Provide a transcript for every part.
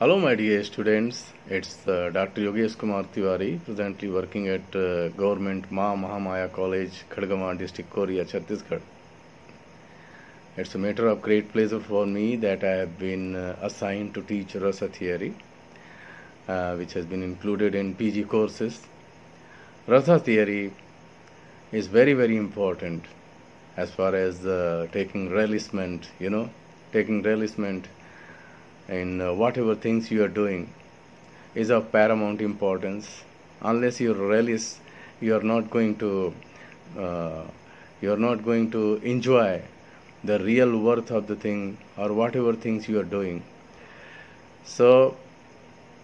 Hello, my dear students. It's Dr. Yogesh Kumar Tiwari, presently working at Government Ma Mahamaya College, Khadgaon district, Korea, Chhattisgarh. It's a matter of great pleasure for me that I have been assigned to teach Rasa theory, which has been included in PG courses. Rasa theory is very, very important as far as taking relisment, taking relisment in whatever things you are doing is of paramount importance. Unless you relish, you are not going to enjoy the real worth of the thing or whatever things you are doing. So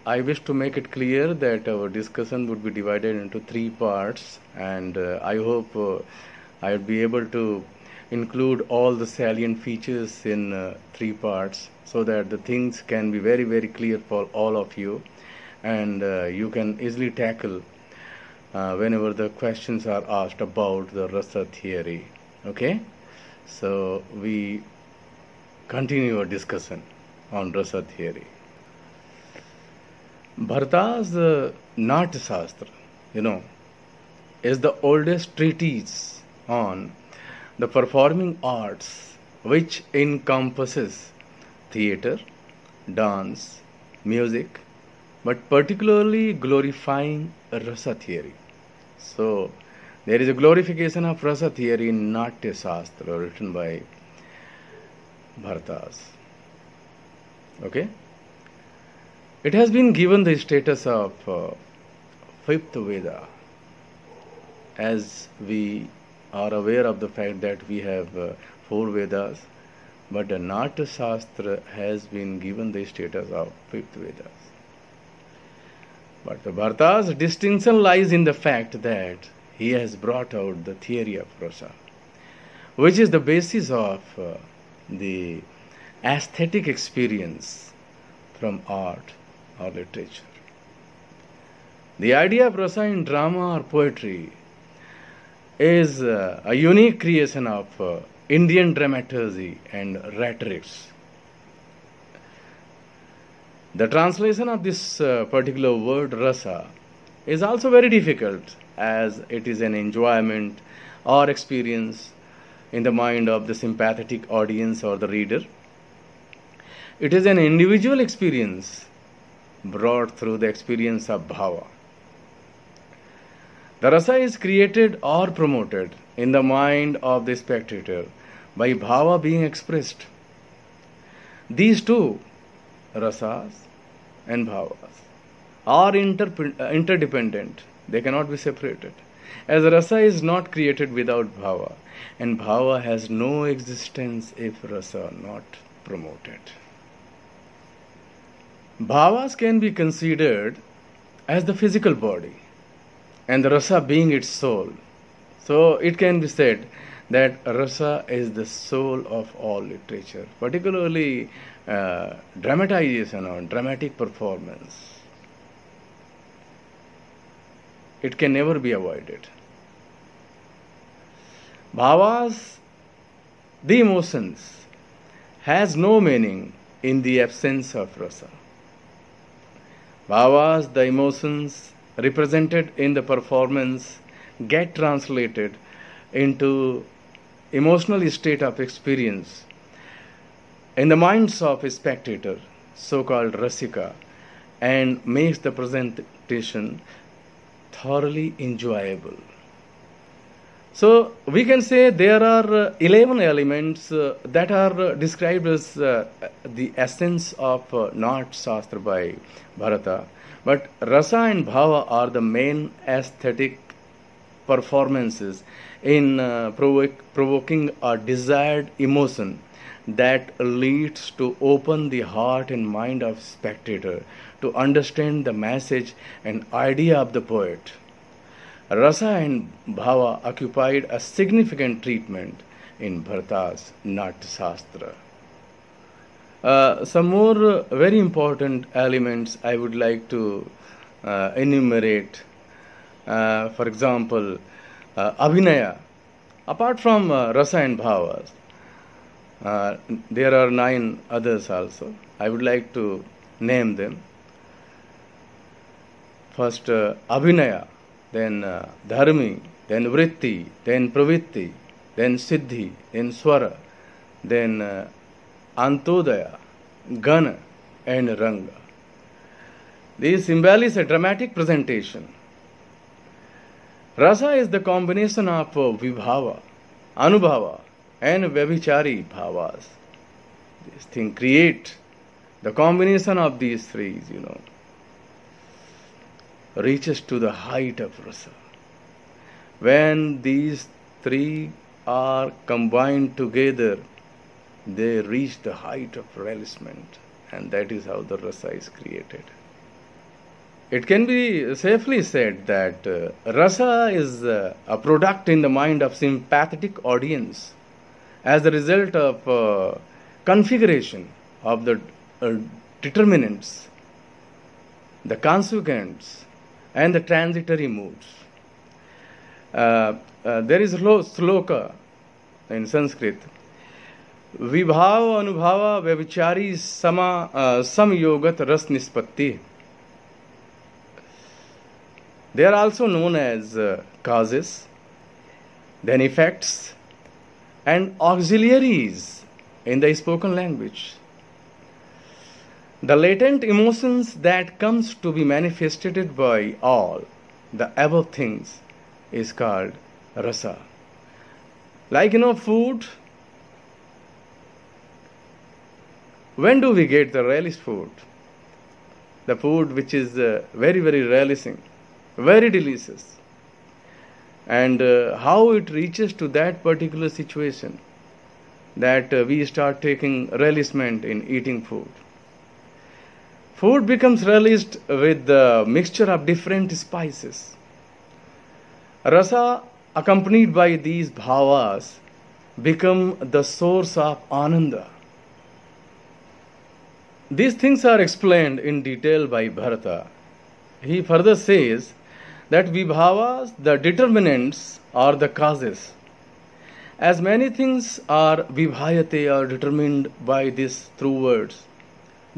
I wish to make it clear that our discussion would be divided into three parts, and I hope I will be able to include all the salient features in three parts so that the things can be very, very clear for all of you, and you can easily tackle whenever the questions are asked about the Rasa theory. Okay? So we continue our discussion on Rasa theory. Bharata's Natya Shastra, is the oldest treatise on the performing arts, which encompasses theatre, dance, music, but particularly glorifying Rasa theory. So there is a glorification of Rasa theory in Natya Shastra written by Bharatas. Okay? It has been given the status of fifth Veda, as we are aware of the fact that we have four Vedas, but the Natya Shastra has been given the status of fifth Vedas. But Bharata's distinction lies in the fact that he has brought out the theory of Rasa, which is the basis of the aesthetic experience from art or literature. The idea of Rasa in drama or poetry is a unique creation of Indian dramaturgy and rhetorics. The translation of this particular word Rasa is also very difficult, as it is an enjoyment or experience in the mind of the sympathetic audience or the reader. It is an individual experience brought through the experience of bhava. The rasa is created or promoted in the mind of the spectator by bhava being expressed. These two, rasas and bhavas, are interdependent. They cannot be separated, as rasa is not created without bhava, and bhava has no existence if rasa not promoted. Bhavas can be considered as the physical body, and the rasa being its soul. So it can be said that rasa is the soul of all literature, particularly dramatization or dramatic performance. It can never be avoided. Bhavas, the emotions, has no meaning in the absence of rasa. Bhavas, the emotions represented in the performance, get translated into emotional state of experience in the minds of a spectator, so-called rasika, and makes the presentation thoroughly enjoyable. So we can say there are 11 elements that are described as the essence of Natya Shastra by Bharata. But rasa and bhava are the main aesthetic performances in provoking a desired emotion that leads to open the heart and mind of spectator to understand the message and idea of the poet. Rasa and bhava occupied a significant treatment in Bharata's Natya Shastra. Some more very important elements I would like to enumerate. For example, Abhinaya. Apart from rasa and bhavas, there are 9 others also. I would like to name them. First Abhinaya, then Dharmi, then Vritti, then Pravitti, then Siddhi, then Swara, then Antodaya, Gana, and Ranga. These embellish a dramatic presentation. Rasa is the combination of Vibhava, Anubhava, and Vyabhichari bhavas. This thing create the combination of these three, reaches to the height of rasa. When these three are combined together, they reach the height of realization, and that is how the rasa is created. It can be safely said that rasa is a product in the mind of sympathetic audience as a result of configuration of the determinants, the consequents, and the transitory moods. There is a sloka in Sanskrit. Vibhava anubhava vyabhichari samyogat ras nispatti. They are also known as causes, then effects, and auxiliaries in the spoken language. The latent emotions that comes to be manifested by all the above things is called rasa. Like food. When do we get the relish food? The food which is very, very relishing, very delicious. And how it reaches to that particular situation that we start taking relishment in eating food. Food becomes relished with the mixture of different spices. Rasa accompanied by these bhavas become the source of ananda. These things are explained in detail by Bharata. He further says that vibhavas, the determinants, are the causes. As many things are vibhayate, are determined by this through words,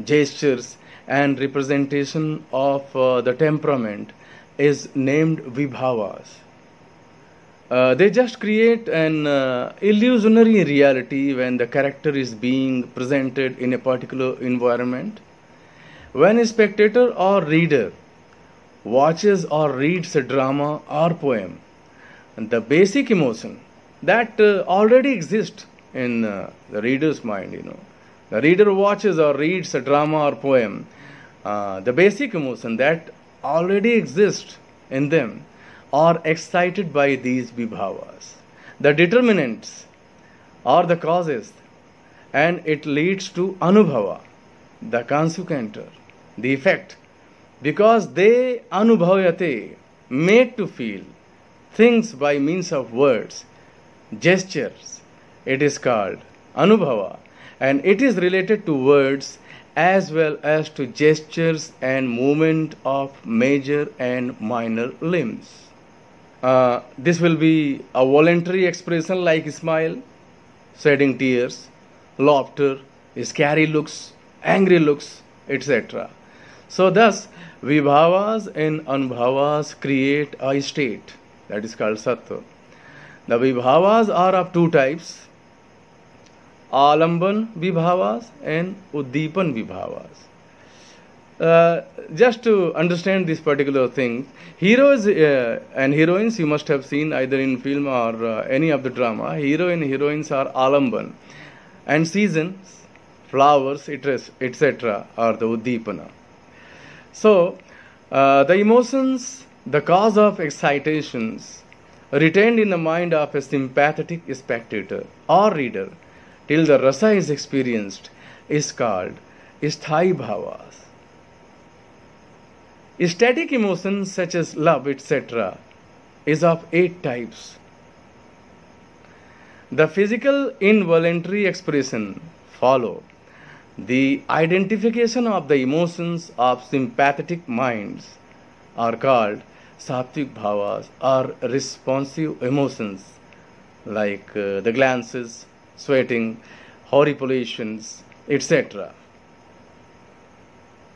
gestures, and representation of the temperament is named vibhavas. They just create an illusionary reality when the character is being presented in a particular environment. When a spectator or reader watches or reads a drama or poem, the basic emotion that already exists in the reader's mind, the reader watches or reads a drama or poem, the basic emotion that already exists in them are excited by these vibhavas. The determinants are the causes, and it leads to anubhava, the consequenter, the effect, because they anubhavayate, make to feel things by means of words, gestures. It is called anubhava, and it is related to words as well as to gestures and movement of major and minor limbs. This will be a voluntary expression like smile, shedding tears, laughter, scary looks, angry looks, etc. So thus, vibhavas and anubhavas create a state that is called sattva. The vibhavas are of two types, alamban vibhavas and uddipan vibhavas. Just to understand this particular thing, heroes and heroines you must have seen either in film or any of the drama. Hero and heroines are alamban, and seasons, flowers, etc. are the uddipana. So, the emotions, the cause of excitations, retained in the mind of a sympathetic spectator or reader till the rasa is experienced is called sthai bhavas. Static emotions such as love, etc., is of 8 types. The physical involuntary expression follow. The identification of the emotions of sympathetic minds are called sattvic bhavas or responsive emotions like the glances, sweating, horripilations, etc.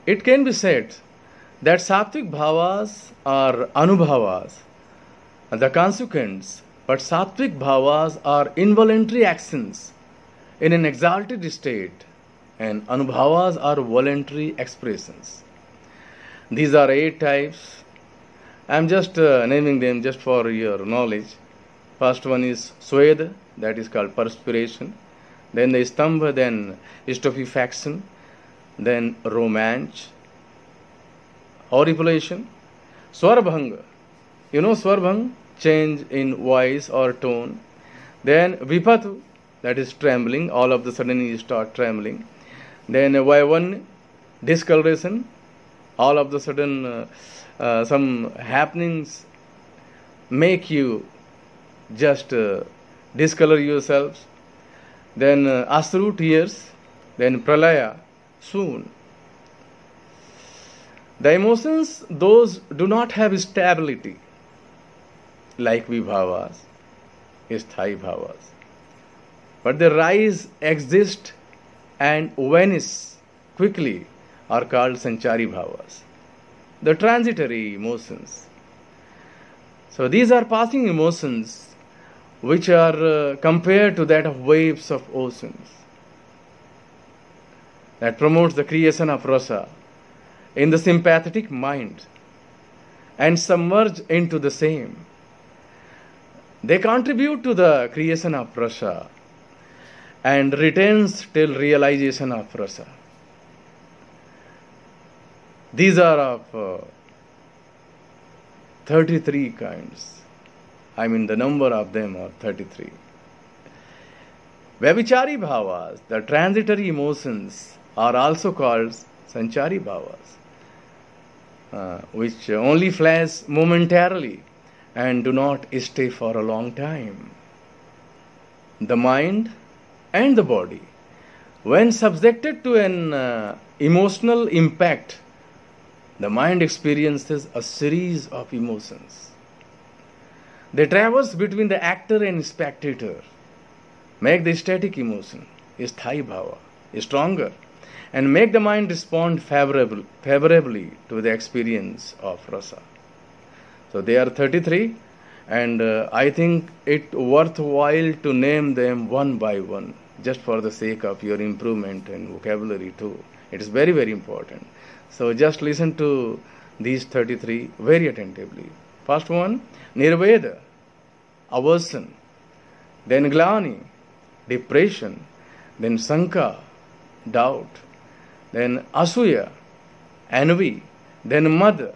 it can be said that sattvic bhavas are anubhavas, the consequence, but sattvic bhavas are involuntary actions in an exalted state, and anubhavas are voluntary expressions. These are 8 types. I am just naming them just for your knowledge. First one is sweda, that is called perspiration. Then the stambha, then stupefaction, then romance, horripilation, swarbhanga. You know swarbhang, change in voice or tone. Then vipatu, that is trembling, all of the sudden you start trembling. Then vayavanya, discoloration, all of the sudden some happenings make you just discolor yourselves. Then asru, tears. Then pralaya, soon. The emotions, those do not have stability, like vibhavas, sthayi bhavas, but they rise, exist, and vanish quickly, are called sanchari bhavas, the transitory emotions. So these are passing emotions which are compared to that of waves of oceans, that promotes the creation of rasa in the sympathetic mind and submerge into the same. They contribute to the creation of rasa and retains till realization of rasa. These are of 33 kinds. I mean, the number of them are 33. Vyabhichari bhavas, the transitory emotions, are also called sanchari bhavas, which only flash momentarily and do not stay for a long time. The mind and the body, when subjected to an emotional impact, the mind experiences a series of emotions. They traverse between the actor and spectator, make the static emotion, sthayi bhava, stronger, and make the mind respond favorably to the experience of rasa. So they are 33, and I think it worthwhile to name them one by one, just for the sake of your improvement and vocabulary too. It is very, very important. So just listen to these 33 very attentively. First one, nirveda, aversion. Then glani, depression. Then sanka, doubt. Then asuya, envy. Then mad,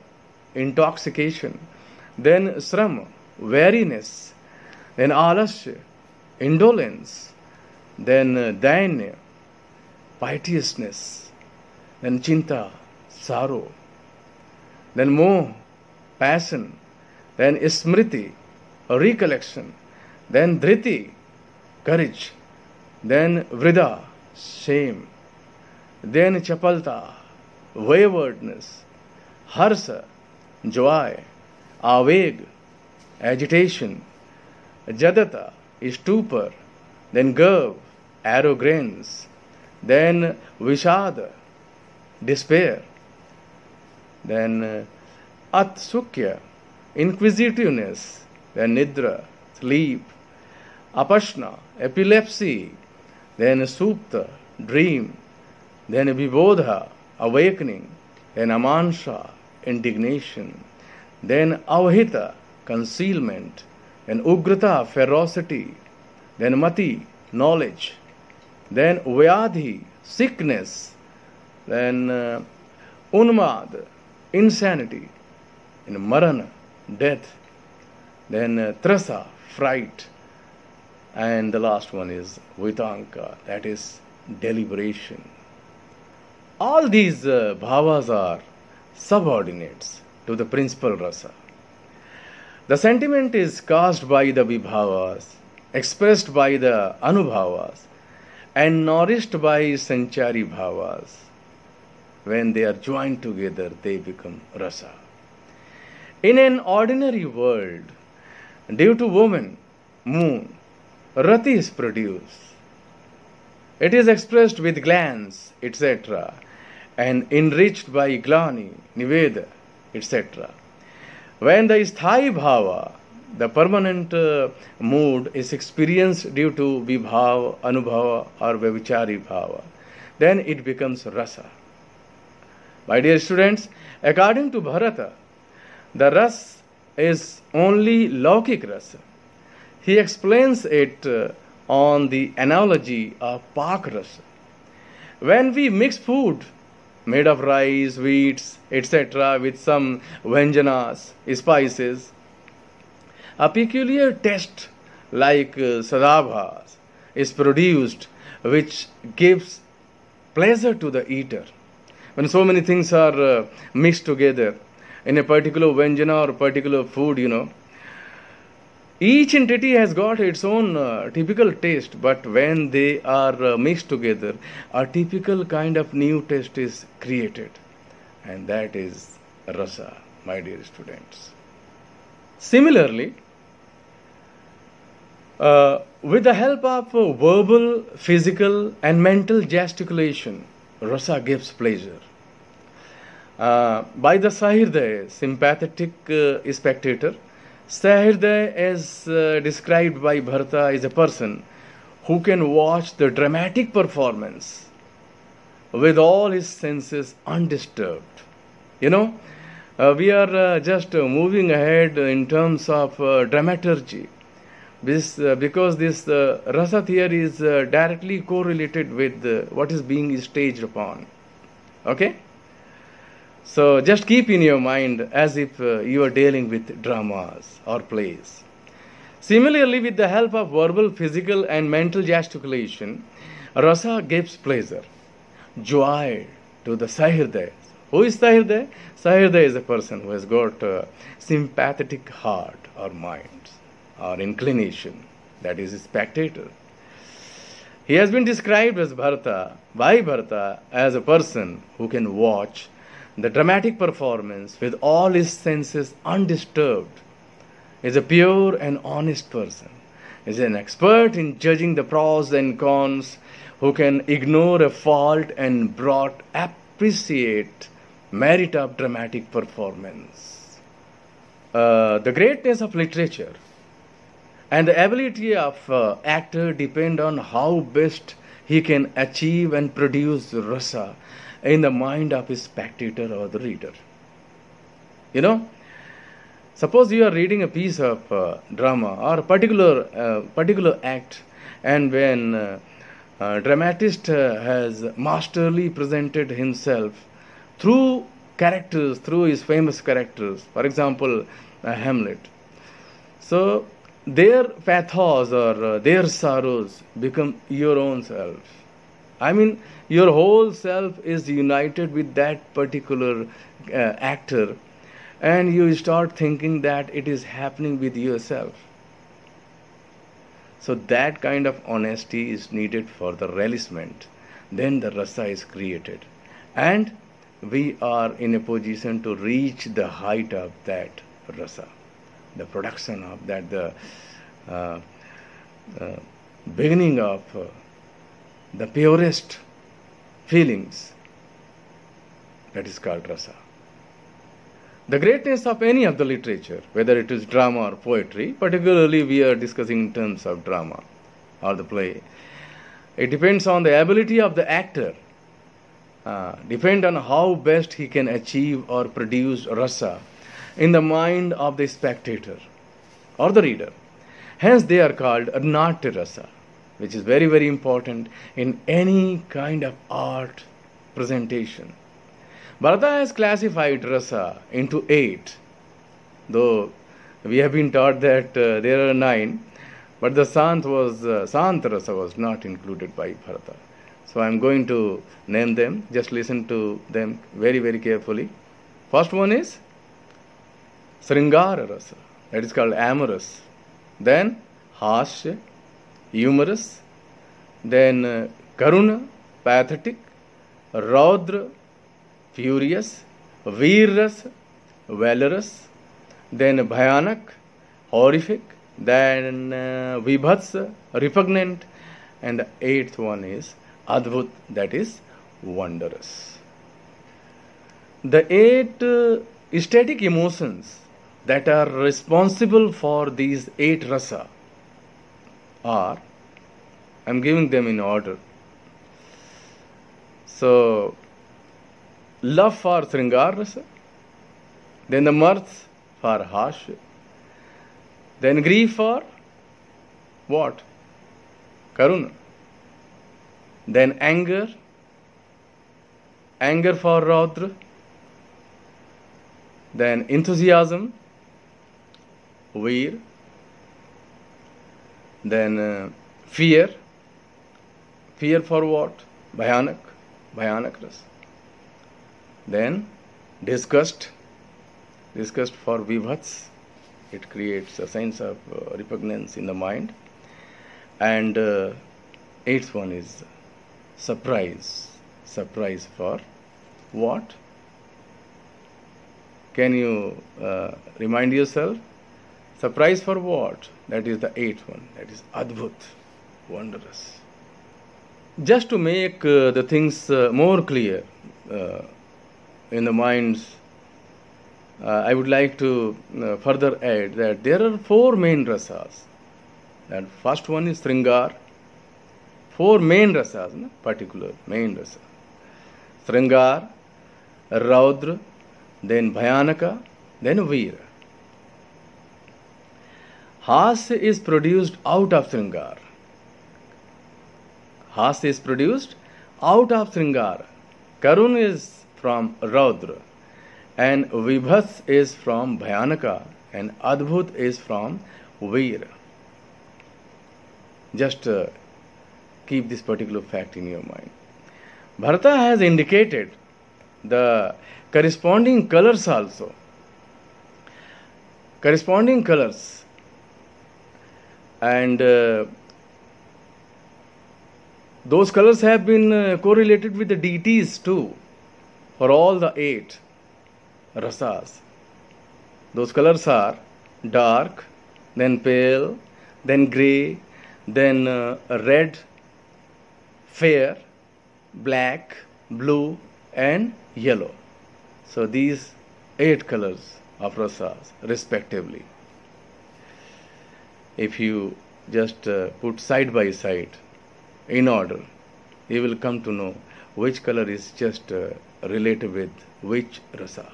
intoxication. Then sram, weariness. Then alasya, indolence. Then dainya, piteousness. Then chinta, sorrow. Then moh, passion. Then smriti, recollection. Then dhriti, courage. Then vrida, shame. Then chapalta, waywardness. Harsa, joy. Aveg, agitation. Jadata, stupor. Then garv, arrogance. Then vishada, despair. Then atsukya, inquisitiveness. Then nidra, sleep. Apashna, epilepsy. Then supta, dream. Then vibodha, awakening. Then amansha, indignation. Then avhita, concealment. Then ugrata, ferocity. Then mati, knowledge. Then vyadhi, sickness. Then unmad, insanity. Then marana, death. Then trasa, fright. And the last one is vitanka, that is deliberation. All these bhavas are subordinates to the principal rasa. The sentiment is caused by the vibhavas, expressed by the anubhavas, and nourished by sanchari bhavas. When they are joined together, they become rasa. In an ordinary world, due to woman, moon, rati is produced. It is expressed with glands, etc., and enriched by glani, niveda, etc. When the sthai bhava, the permanent mood, is experienced due to vibhava, anubhava or vyavichari bhava, then it becomes rasa. My dear students, according to Bharata, the ras is only laukik rasa. He explains it on the analogy of pak rasa. When we mix food made of rice, wheats, etc. with some vyanjanas, spices, a peculiar taste like sadabhas is produced which gives pleasure to the eater. When so many things are mixed together in a particular vyanjana or particular food, each entity has got its own typical taste, but when they are mixed together, a typical kind of new taste is created. And that is rasa, my dear students. Similarly, with the help of verbal, physical and mental gesticulation, rasa gives pleasure. By the sahirdaya, sympathetic spectator, sahirdaya, as described by Bharata, is a person who can watch the dramatic performance with all his senses undisturbed. We are just moving ahead in terms of dramaturgy. Because this rasa theory is directly correlated with what is being staged upon. Okay? So just keep in your mind as if you are dealing with dramas or plays. Similarly, with the help of verbal, physical and mental gesticulation, rasa gives pleasure, joy to the sahirdaya. Who is sahirdaya? Sahirdaya is a person who has got a sympathetic heart or mind or inclination, that is a spectator. He has been described by Bharata as a person who can watch the dramatic performance with all his senses undisturbed, is a pure and honest person, is an expert in judging the pros and cons, who can ignore a fault and appreciate merit of dramatic performance. The greatness of literature and the ability of actor depend on how best he can achieve and produce rasa in the mind of his spectator or the reader. Suppose you are reading a piece of drama or a particular act, and when dramatist has masterly presented himself through his famous characters, for example, Hamlet. So their pathos or their sorrows become your own self. I mean, your whole self is united with that particular actor, and you start thinking that it is happening with yourself. So that kind of honesty is needed for the relishment. Then the rasa is created, and we are in a position to reach the height of that rasa, the production of that, the beginning of the purest feelings. That is called rasa. The greatness of any of the literature, whether it is drama or poetry, particularly we are discussing in terms of drama or the play, it depends on the ability of the actor, depend on how best he can achieve or produce rasa in the mind of the spectator or the reader. Hence they are called natya rasa, which is very, very important in any kind of art presentation. Bharata has classified rasa into 8, though we have been taught that there are 9, but the Sant rasa was not included by Bharata. So I am going to name them. Just listen to them very, very carefully. First one is Sringara rasa, that is called amorous. Then Hasya, humorous. Then Karuna, pathetic. Raudra, furious. Veer-rasa, valorous. Then Bhayanak, horrific. Then Vibhatsa, repugnant. And the 8th one is Adbhut, that is wondrous. The eight static emotions that are responsible for these eight rasa are, I'm giving them in order. So, love for Sringar rasa, then the mirth for Hashya, then grief for what? Karuna. Then anger for Raudra. Then enthusiasm, Veer. Then fear for what? Bhayanak rasa. Then disgust for Vibhats. It creates a sense of repugnance in the mind. And eighth one is surprise for what? Can you remind yourself? Surprise for what? That is the eighth one. That is Adbhut, wondrous. Just to make the things more clear in the minds, I would like to further add that there are four main rasas. And first one is Sringar. Four main rasas, particular main rasa. Sringar, Raudra, then Bhayanaka, then Veera. Hasya is produced out of Sringar. Hasya is produced out of Sringar. Karun is from Raudra, and Vibhas is from Bhayanaka, and Adbhut is from Veera. Just keep this particular fact in your mind. Bharata has indicated the corresponding colors also. Corresponding colors. And those colors have been correlated with the deities too, for all the eight rasas. Those colors are dark, then pale, then grey, then red, fair, black, blue, and yellow. So these eight colors of rasas respectively. If you just put side by side in order, you will come to know which color is just related with which rasa.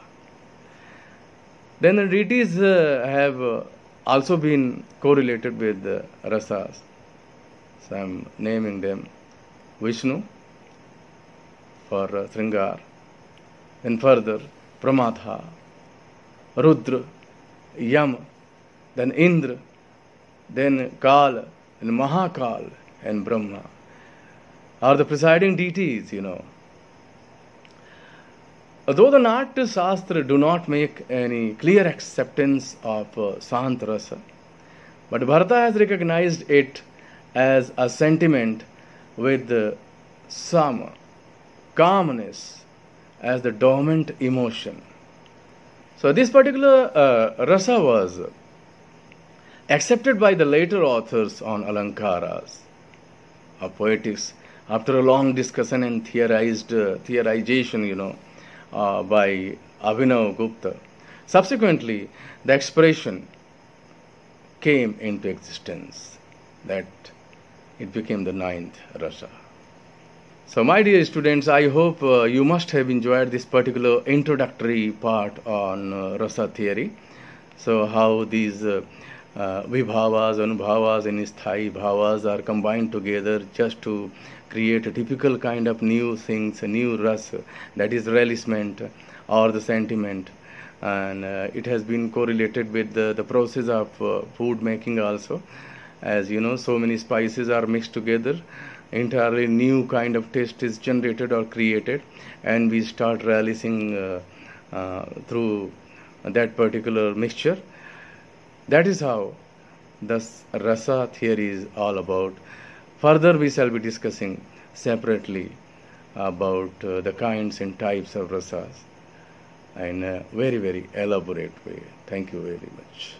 Then the deities have also been correlated with rasas. So I am naming them. Vishnu for Sringar, then further Pramatha, Rudra, Yama, then Indra, then Kala, and Mahakal, and Brahma are the presiding deities, Although the Natya Shastra do not make any clear acceptance of Sant Rasa, but Bharata has recognized it as a sentiment with Sama, calmness, as the dominant emotion. So this particular rasa was accepted by the later authors on Alankaras of poetics after a long discussion and theorization, by Abhinav Gupta. Subsequently, the expression came into existence, that it became the ninth rasa. So my dear students, I hope you must have enjoyed this particular introductory part on rasa theory. So how these vibhavas, anubhavas and sthai bhavas are combined together just to create a typical kind of new things, a new rasa, that is relishment or the sentiment. And it has been correlated with the process of food making also. As you know, so many spices are mixed together, entirely new kind of taste is generated or created, and we start relishing through that particular mixture. That is how this rasa theory is all about. Further, we shall be discussing separately about the kinds and types of rasas in a very, very elaborate way. Thank you very much.